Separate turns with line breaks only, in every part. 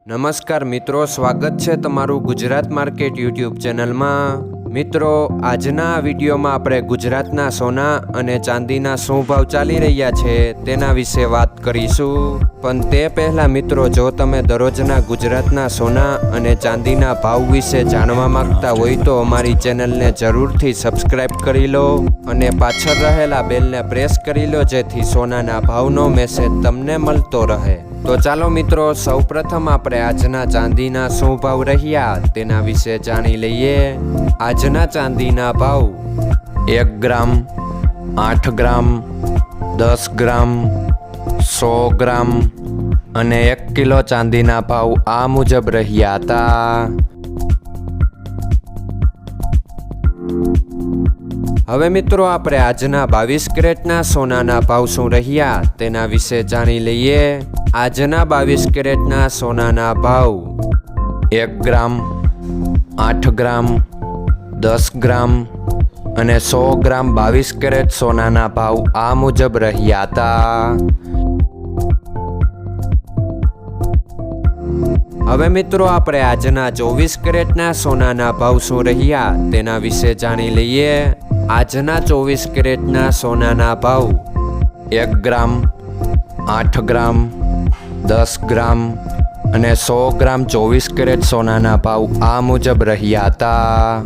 નમસ્કાર મિત્રો, સ્વાગત છે તમારું ગુજરાત માર્કેટ યુટ્યુબ ચેનલમાં। મિત્રો, આજના વિડીયોમાં આપણે ગુજરાતના સોના અને ચાંદીના શું ભાવ ચાલી રહ્યા છે તેના વિશે વાત કરીશું। પણ તે પહેલાં મિત્રો, જો તમે દરરોજના ગુજરાતના સોના અને ચાંદીના ભાવ વિશે જાણવા માંગતા હોય તો અમારી ચેનલને જરૂરથી સબસ્ક્રાઈબ કરી લો અને પાછળ રહેલા બેલને પ્રેસ કરી લો, જેથી સોનાના ભાવનો મેસેજ તમને મળતો રહે। તો ચાલો મિત્રો, સૌપ્રથમ આપણે આજના ચાંદીના શું ભાવ રહ્યા તેના વિશે જાણી લઈએ। આજના ચાંદીના ભાવ 1 ગ્રામ, 8 ગ્રામ, 10 ગ્રામ, 100 ગ્રામ અને 1 કિલો ચાંદીના ભાવ આ મુજબ રહ્યા હતા। હવે મિત્રો, આપણે આજના 22 કેરેટના સોનાના ભાવ શું રહ્યા તેના વિશે જાણી લઈએ। આજના 22 કેરેટના સોનાના ભાવ 1 ગ્રામ, 8 ગ્રામ, 10 ગ્રામ અને 100 ગ્રામ 22 કેરેટ સોનાના ભાવ આ મુજબ રહ્યા હતા। હવે મિત્રો, આપણે આજના 24 કેરેટના સોનાના ભાવ શું રહ્યા તેના વિશે જાણી લઈએ। આજના 24 કેરેટના સોનાના ભાવ 1 ગ્રામ, 8 ગ્રામ, 10 ગ્રામ અને 100 ગ્રામ 24 કેરેટ સોનાના ભાવ આ મુજબ રહ્યા હતા।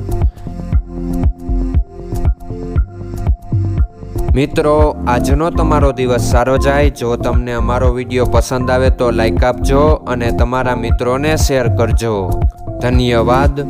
મિત્રો, આજનો તમારો દિવસ સારો જાય। જો તમને અમારો વિડીયો પસંદ આવે તો લાઈક આપજો અને તમારા મિત્રોને શેર કરજો। ધન્યવાદ।